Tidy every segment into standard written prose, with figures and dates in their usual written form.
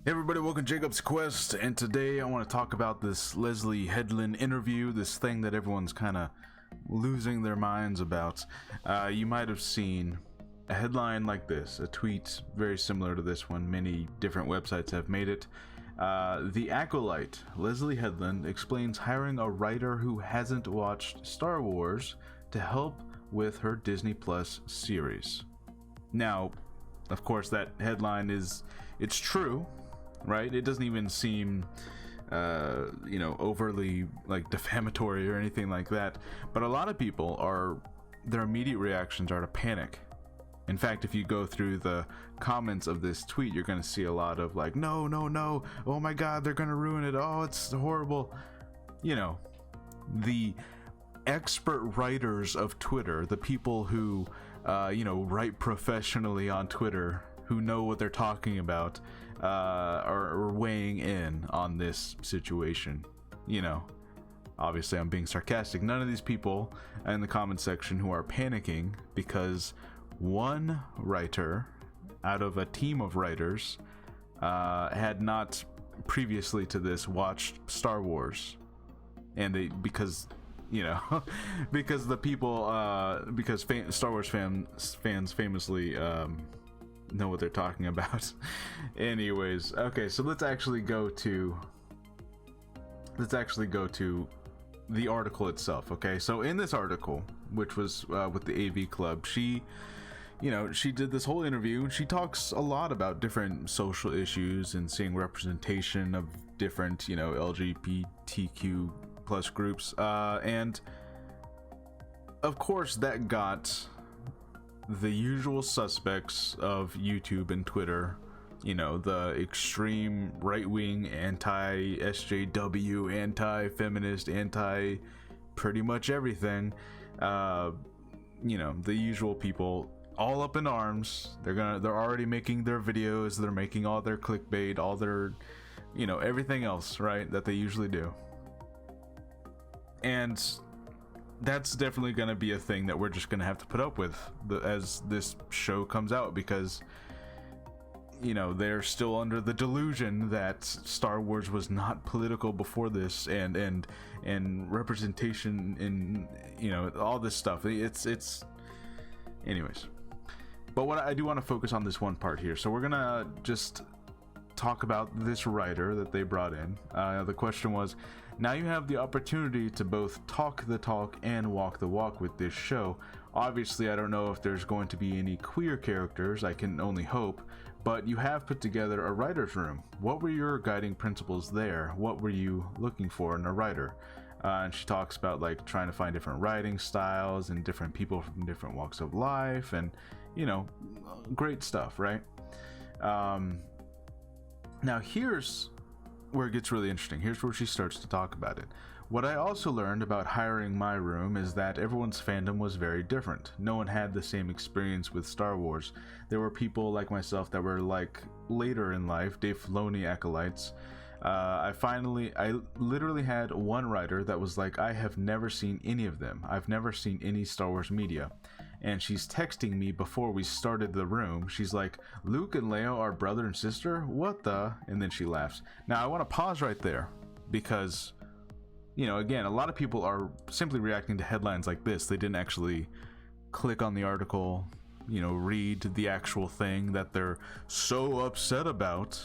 Hey everybody, welcome to Jacob's Quest, and today I want to talk about this Leslie Headland interview, this thing that everyone's kind of losing their minds about. You might have seen a headline like this, a tweet very similar to this one. Many different websites have made it. The Acolyte, Leslie Headland, explains hiring a writer who hasn't watched Star Wars to help with her Disney Plus series. Now, of course, that headline it's true, right? It doesn't even seem overly like defamatory or anything like that, but a lot of people their immediate reactions are to panic. In fact, if you go through the comments of this tweet, you're going to see a lot of like, no, oh my god, they're going to ruin it, oh, it's horrible. The expert writers of Twitter, the people who write professionally on Twitter, who know what they're talking about, are weighing in on this situation. Obviously I'm being sarcastic. None of these people in the comment section who are panicking because one writer out of a team of writers had not previously to this watched Star Wars, and because the people because Star Wars fans famously know what they're talking about. Anyways, okay, so let's actually go to the article itself. Okay, so in this article, which was with the AV Club, she did this whole interview and she talks a lot about different social issues and seeing representation of different LGBTQ plus groups, and of course that got the usual suspects of YouTube and Twitter, the extreme right-wing, anti-SJW, anti-feminist, anti-pretty much everything, the usual people all up in arms. They're already making their videos, they're making all their clickbait, all their, everything else, right, that they usually do. And that's definitely going to be a thing that we're just going to have to put up with as this show comes out, because they're still under the delusion that Star Wars was not political before this, and representation in all this stuff. It's anyways. But what I do want to focus on this one part here. So we're gonna just talk about this writer that they brought in. The question was, now you have the opportunity to both talk the talk and walk the walk with this show. Obviously, I don't know if there's going to be any queer characters, I can only hope, but you have put together a writer's room. What were your guiding principles there? What were you looking for in a writer? And she talks about like trying to find different writing styles and different people from different walks of life, and great stuff, right? Now here's where it gets really interesting. Here's where she starts to talk about it. What I also learned about hiring my room is that everyone's fandom was very different. No one had the same experience with Star Wars. There were people like myself that were like later in life, Dave Filoni acolytes. I literally had one writer that was like, I have never seen any of them. I've never seen any Star Wars media. And she's texting me before we started the room. She's like, Luke and Leia are brother and sister? What the? And then she laughs. Now I want to pause right there because, again, a lot of people are simply reacting to headlines like this. They didn't actually click on the article, read the actual thing that they're so upset about,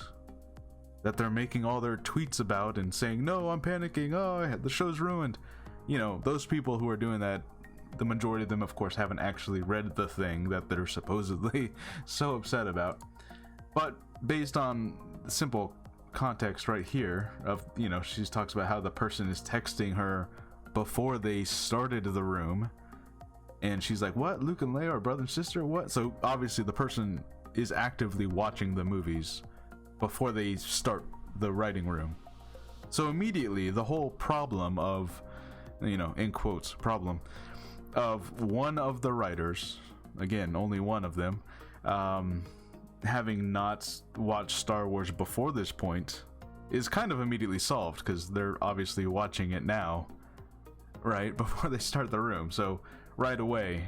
that they're making all their tweets about and saying, no, I'm panicking, oh, the show's ruined. Those people who are doing that, the majority of them, of course, haven't actually read the thing that they're supposedly so upset about. But based on the simple context right here of, she talks about how the person is texting her before they started the room, and she's like, what, Luke and Leia are brother and sister, what? So obviously the person is actively watching the movies before they start the writing room. So immediately the whole problem of, in quotes, problem of one of the writers, again, only one of them, having not watched Star Wars before this point, is kind of immediately solved, because they're obviously watching it now, right, before they start the room. So right away,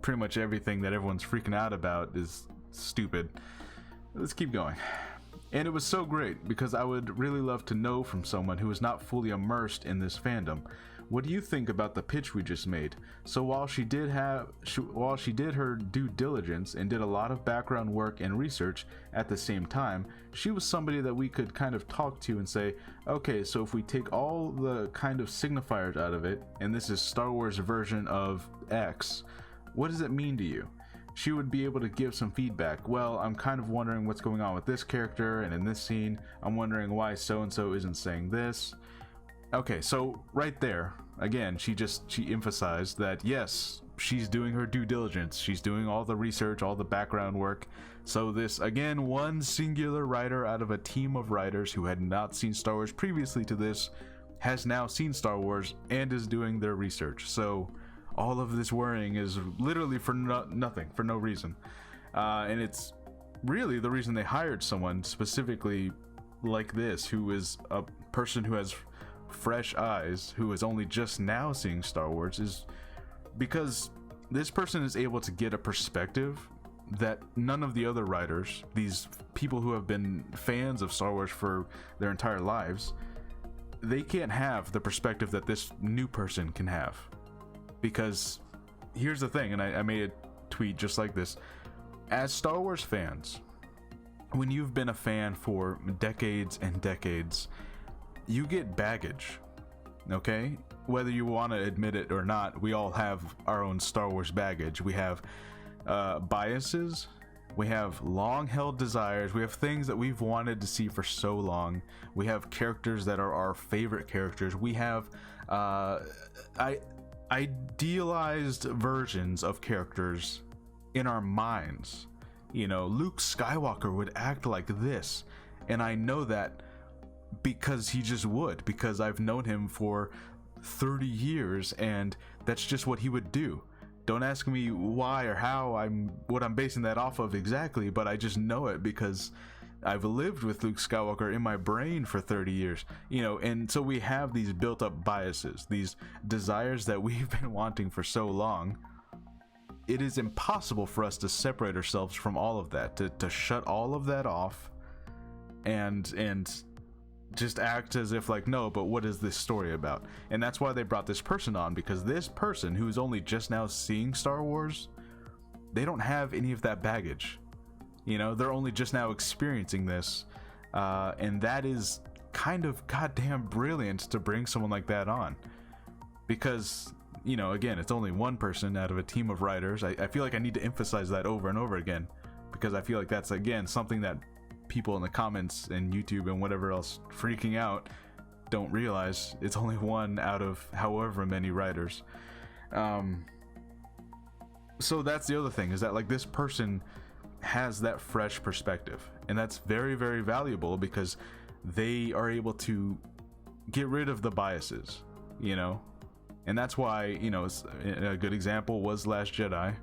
pretty much everything that everyone's freaking out about is stupid. Let's keep going. And it was so great because I would really love to know from someone who is not fully immersed in this fandom. What do you think about the pitch we just made? So while she did her due diligence and did a lot of background work and research at the same time, she was somebody that we could kind of talk to and say, okay, so if we take all the kind of signifiers out of it, and this is Star Wars version of X, what does it mean to you? She would be able to give some feedback. Well, I'm kind of wondering what's going on with this character, and in this scene, I'm wondering why so-and-so isn't saying this. Okay, so right there, again, she emphasized that yes, she's doing her due diligence, she's doing all the research, all the background work. So this, again, one singular writer out of a team of writers who had not seen Star Wars previously to this, has now seen Star Wars and is doing their research. So all of this worrying is literally for nothing, for no reason. And it's really the reason they hired someone specifically like this, who is a person who has fresh eyes, who is only just now seeing Star Wars, is because this person is able to get a perspective that none of the other writers, these people who have been fans of Star Wars for their entire lives, they can't have the perspective that this new person can have. Because here's the thing, and I made a tweet just like this: as Star Wars fans, when you've been a fan for decades and decades, you get baggage, okay? Whether you want to admit it or not, we all have our own Star Wars baggage. We have biases, we have long-held desires, we have things that we've wanted to see for so long, we have characters that are our favorite characters, we have idealized versions of characters in our minds. You know, Luke Skywalker would act like this, and I know that because he just would, because I've known him for 30 years and that's just what he would do. Don't ask me why or how what I'm basing that off of exactly, but I just know it because I've lived with Luke Skywalker in my brain for 30 years, you know. And so we have these built up biases, these desires that we've been wanting for so long. It is impossible for us to separate ourselves from all of that, to shut all of that off and just act as if like, no, but what is this story about? And that's why they brought this person on, because this person who's only just now seeing Star Wars, they don't have any of that baggage. You know, they're only just now experiencing this, and that is kind of goddamn brilliant to bring someone like that on, because, you know, again, it's only one person out of a team of writers. I feel like I need to emphasize that over and over again, because I feel like that's, again, something that people in the comments and YouTube and whatever else freaking out don't realize. It's only one out of however many writers. So that's the other thing, is that like this person has that fresh perspective, and that's very, very valuable because they are able to get rid of the biases, you know. And that's why, you know, a good example was Last Jedi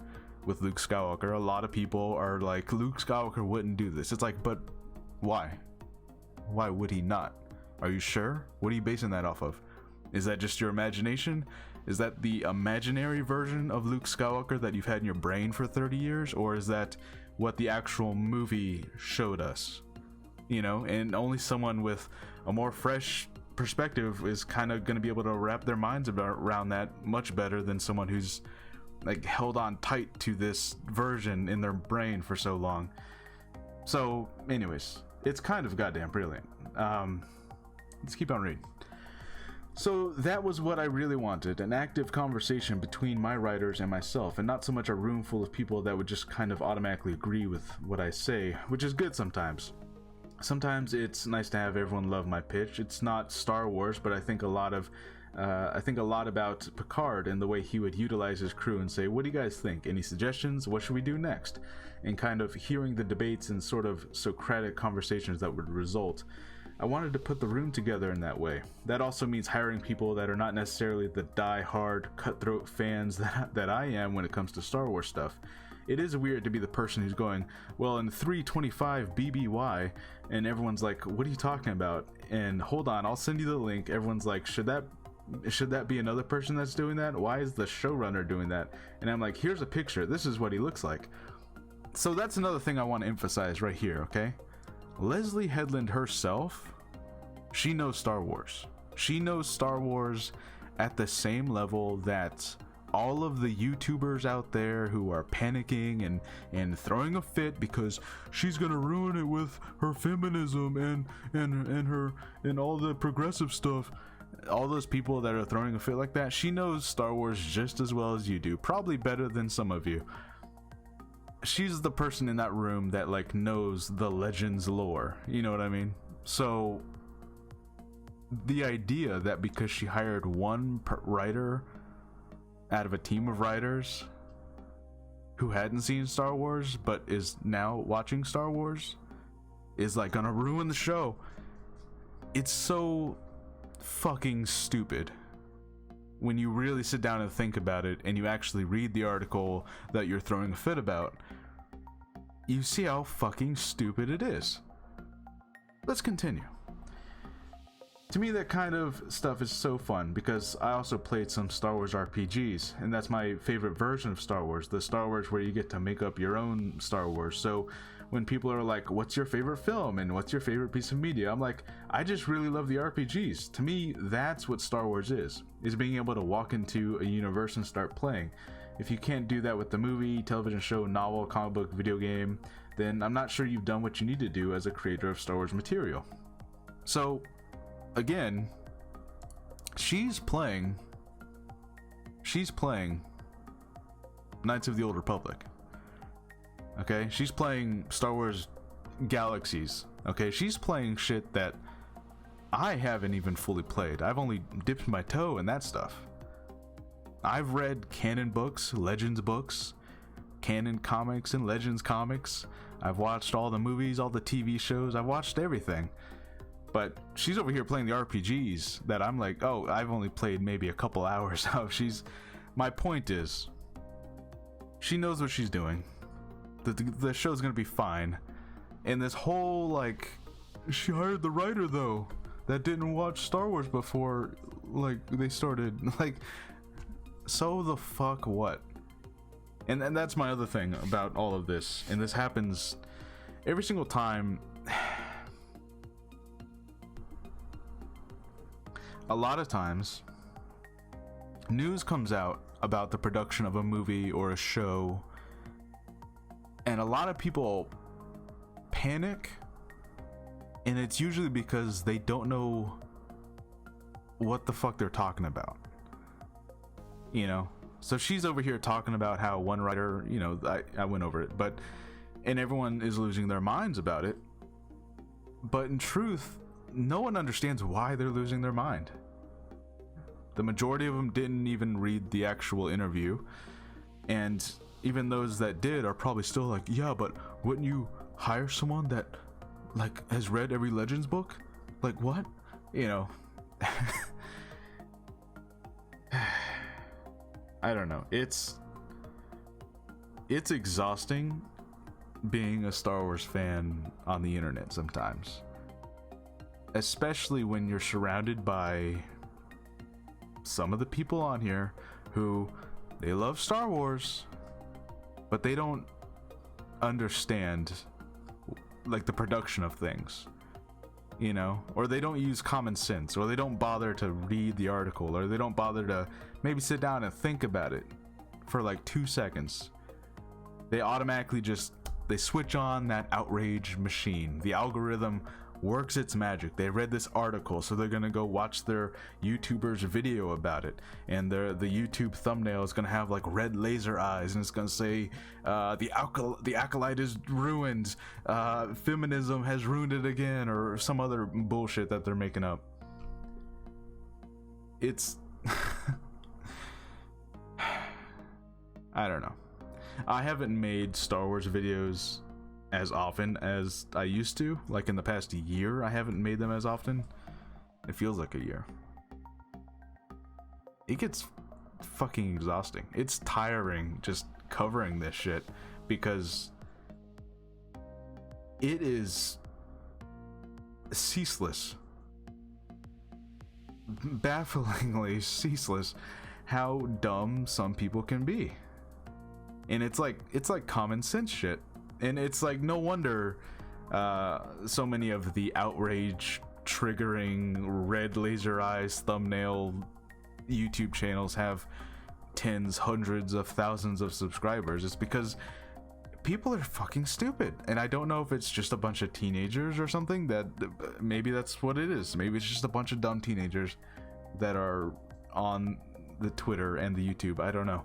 with Luke Skywalker. A lot of people are like, Luke Skywalker wouldn't do this. It's like, but why? Why would he not? Are you sure? What are you basing that off of? Is that just your imagination? Is that the imaginary version of Luke Skywalker that you've had in your brain for 30 years? Or is that what the actual movie showed us? You know, and only someone with a more fresh perspective is kind of going to be able to wrap their minds around that much better than someone who's like held on tight to this version in their brain for so long. So anyways, it's kind of goddamn brilliant. Let's keep on reading. So that was what I really wanted, an active conversation between my writers and myself, and not so much a room full of people that would just kind of automatically agree with what I say, which is good sometimes. Sometimes it's nice to have everyone love my pitch. It's not Star Wars, but I think a lot about Picard and the way he would utilize his crew and say, what do you guys think? Any suggestions? What should we do next? And kind of hearing the debates and sort of Socratic conversations that would result. I wanted to put the room together in that way. That also means hiring people that are not necessarily the die-hard, cutthroat fans that I am when it comes to Star Wars stuff. It is weird to be the person who's going, well, in 325 BBY, and everyone's like, what are you talking about? And hold on, I'll send you the link. Everyone's like, should that be another person that's doing that? Why is the showrunner doing that? And I'm like, here's a picture. This is what he looks like. So that's another thing I want to emphasize right here, okay? Leslie Headland herself, she knows Star Wars. She knows Star Wars at the same level that all of the YouTubers out there who are panicking and throwing a fit because she's gonna ruin it with her feminism and her and all the progressive stuff. All those people that are throwing a fit like that, she knows Star Wars just as well as you do, probably better than some of you. She's the person in that room that like knows the Legends lore, you know what I mean? So the idea that because she hired one writer out of a team of writers who hadn't seen Star Wars but is now watching Star Wars is like gonna ruin the show. It's so fucking stupid when you really sit down and think about it, and you actually read the article that you're throwing a fit about. You see how fucking stupid it is. Let's continue. To me, that kind of stuff is so fun because I also played some Star Wars RPGs, and that's my favorite version of Star Wars, the Star Wars where you get to make up your own Star Wars. So when people are like, what's your favorite film and what's your favorite piece of media, I'm like, I just really love the RPGs. To me, that's what Star Wars is being able to walk into a universe and start playing. If you can't do that with the movie, television show, novel, comic book, video game, then I'm not sure you've done what you need to do as a creator of Star Wars material. So again, she's playing Knights of the Old Republic. Okay, she's playing Star Wars Galaxies. Okay, she's playing shit that I haven't even fully played. I've only dipped my toe in that stuff. I've read canon books, Legends books, canon comics and Legends comics. I've watched all the movies, all the TV shows. I've watched everything. But she's over here playing the RPGs that I'm like, oh, I've only played maybe a couple hours of. My point is, she knows what she's doing. The show's gonna be fine. And this whole, like, she hired the writer, though, that didn't watch Star Wars before, like, they started. Like, so the fuck what? And that's my other thing about all of this. And this happens every single time. A lot of times, news comes out about the production of a movie or a show, and a lot of people panic, and it's usually because they don't know what the fuck they're talking about. You know? So she's over here talking about how one writer, you know, I went over it, and everyone is losing their minds about it. But in truth, no one understands why they're losing their mind. The majority of them didn't even read the actual interview, and even those that did are probably still like, yeah, but wouldn't you hire someone that, like, has read every Legends book? Like, what? You know. I don't know. It's exhausting being a Star Wars fan on the internet sometimes. Especially when you're surrounded by some of the people on here who, they love Star Wars, but they don't understand, like, the production of things, you know, or they don't use common sense, or they don't bother to read the article, or they don't bother to maybe sit down and think about it for like 2 seconds. They automatically they switch on that outrage machine. The algorithm works its magic. They read this article, so they're gonna go watch their YouTuber's video about it, and the YouTube thumbnail is gonna have like red laser eyes, and it's gonna say the Acolyte is ruined, feminism has ruined it again, or some other bullshit that they're making up. It's I don't know. I haven't made Star Wars videos as often as I used to. Like in the past year, I haven't made them as often. It feels like a year. It gets fucking exhausting. It's tiring just covering this shit because it is ceaseless, bafflingly ceaseless how dumb some people can be. And it's like common sense shit. And it's like, no wonder So many of the outrage triggering red laser eyes thumbnail YouTube channels have tens, hundreds of thousands of subscribers. It's because people are fucking stupid, and I don't know if it's just a bunch of teenagers or something. That maybe that's what it is. Maybe it's just a bunch of dumb teenagers that are on the Twitter and the YouTube. I don't know.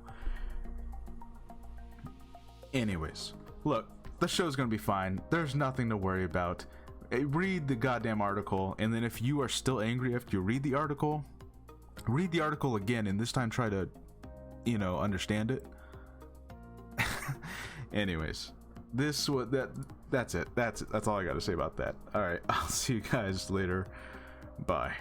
Anyways, look, the show's gonna be fine. There's nothing to worry about. Read the goddamn article, and then if you are still angry after you read the article again, and this time try to, understand it. Anyways, that's it. That's all I got to say about that. All right, I'll see you guys later. Bye.